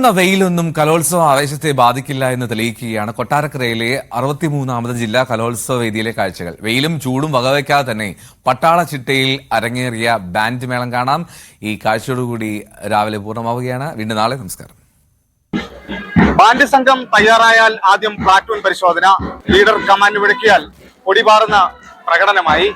പൊള്ളുന്ന വെയിലൊന്നും കലോത്സവ ആവേശത്തെ ബാധിക്കില്ല എന്ന് തെളിയിക്കുകയാണ് കൊട്ടാരക്കരയിലെ 63ാമത് ജില്ലാ കലോത്സവ വേദിയിലെ കാഴ്ചകൾ. വെയിലും ചൂടും വകവയ്ക്കാതെ തന്നെ പട്ടാള ചിട്ടയിൽ അരങ്ങേറിയ ബാൻഡ് മേളം കാണാം. ഈ കാഴ്ചയോടുകൂടി രാവിലെ പൂർണ്ണമാവുകയാണ്. വീണ്ടും നാളെ. നമസ്കാരം. ബാൻഡ് സംഘം തയ്യാറായാൽ ആദ്യം പ്ലാറ്റൂൺ പരിശോധന, ലീഡർ കമാൻഡ് വിളിക്കിയാൽ പൊടിപാറുന്ന പ്രകടനമായി.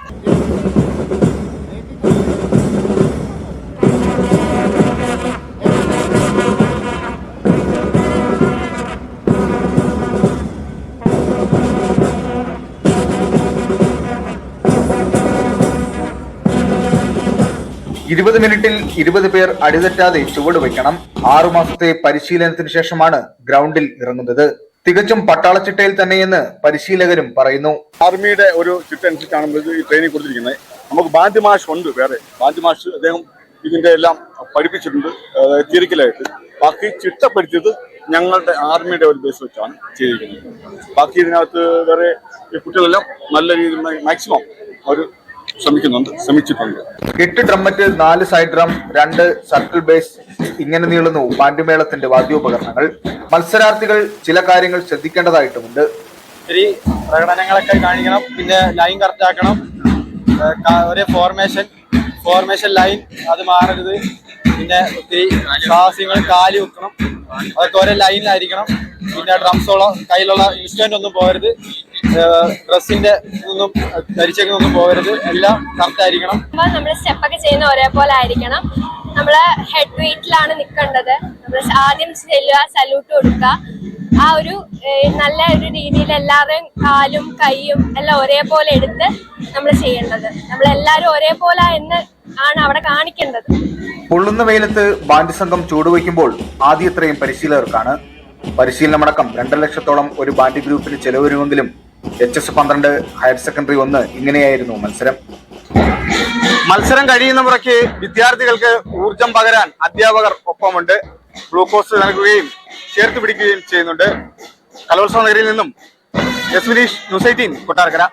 ഇരുപത് മിനിറ്റിൽ 20 പേർ അടിതെറ്റാതെ ചുവട് വയ്ക്കണം. 6 മാസത്തെ പരിശീലനത്തിന് ശേഷമാണ് ഗ്രൗണ്ടിൽ ഇറങ്ങുന്നത്. തികച്ചും പട്ടാളച്ചിട്ടയിൽ തന്നെയെന്ന് പരിശീലകരും പറയുന്നു. ആർമിയുടെ ഒരു ചിട്ട അനുസരിച്ചാണ് നമ്മൾ ഈ ട്രെയിനിങ് കൊടുത്തിരിക്കുന്നത്. നമുക്ക് ബാൻഡ് മാഷ് ഉണ്ട്, വേറെ ബാൻഡ് മാഷ് അദ്ദേഹം ഇതിന്റെ എല്ലാം പഠിപ്പിച്ചിട്ടുണ്ട് തിയറിക്കലായിട്ട്. ബാക്കി ചിട്ടപ്പെടുത്തിയത് ഞങ്ങളുടെ ആർമിയുടെ ഒരു ബേസ് വെച്ചാണ് ചെയ്തിരിക്കുന്നത്. ബാക്കി ഇതിനകത്ത് വേറെ കുട്ടികളെല്ലാം നല്ല രീതിയിൽ മാക്സിമം അവർ ശ്രമിച്ചിട്ടുണ്ട്. 8 ഡ്രമ്മറ്റ്, 4 സൈഡ് ഡ്രം, 2 സർക്കിൾ ബേസ്, ഇങ്ങനെ നീളുന്നു ബാൻഡ് മേളത്തിന്റെ വാദ്യോപകരണങ്ങൾ. മത്സരാർത്ഥികൾ ചില കാര്യങ്ങൾ ശ്രദ്ധിക്കേണ്ടതായിട്ടുമുണ്ട്. ഒത്തിരി പ്രകടനങ്ങളൊക്കെ കാണിക്കണം, പിന്നെ ലൈൻ കറക്റ്റ് ആക്കണം, ഒരേ ഫോർമേഷൻ ലൈൻ അത് മാറരുത്, പിന്നെ ഒത്തിരി സാഹസ്യങ്ങൾ കാല് വെക്കണം, അതൊക്കെ ഒരേ ലൈനിലായിരിക്കണം. പിന്നെ ഡ്രംസോളോ കയ്യിലുള്ള ഇൻസ്ട്രുമെന്റ് ഒന്നും പോകരുത്, ഡ്രസ്സിന്റെ ഒന്നും ധരിച്ചേക്കൊന്നും പോകരുത്, എല്ലാം കറക്റ്റ് ആയിരിക്കണം. നമ്മൾ സ്റ്റെപ്പൊക്കെ ചെയ്യുന്ന ഒരേപോലെ ആയിരിക്കണം. നമ്മള് ഹെഡ് വെയിറ്റിലാണ് നിൽക്കേണ്ടത്. നമ്മൾ ആദ്യം ചെല്ലുക, സല്യൂട്ട് കൊടുക്കുക. ആ ഒരു നല്ല ഒരു രീതിയിൽ എല്ലാവരുടെയും കാലും കൈയും എല്ലാം ഒരേപോലെ എടുത്ത് നമ്മൾ ചെയ്യേണ്ടത്. നമ്മളെല്ലാവരും ഒരേപോലെ എന്ന് ആണ് അവിടെ കാണിക്കേണ്ടത്. പൊള്ളുന്ന വെയിലത്ത് ബാൻഡ് സംഘം ചൂടുവയ്ക്കുമ്പോൾ ആദ്യത്രയും പരിശീലകർക്കാണ്. പരിശീലനമടക്കം 2 ലക്ഷത്തോളം ഒരു ബാൻഡ് ഗ്രൂപ്പിന് ചെലവരുമെങ്കിലും HS12 ഹയർ സെക്കൻഡറി 1 ഇങ്ങനെയായിരുന്നു മത്സരം. മത്സരം കഴിയുന്ന മുറയ്ക്ക് വിദ്യാർത്ഥികൾക്ക് ഊർജം പകരാൻ അധ്യാപകർ ഒപ്പമുണ്ട്. ഗ്ലൂക്കോസ് നൽകുകയും ചേർത്ത് പിടിക്കുകയും ചെയ്യുന്നുണ്ട്. കലോത്സവ നഗരിയിൽ നിന്നും എസ് വിനീഷ്, ന്യൂസ് 18, കൊട്ടാരക്കര.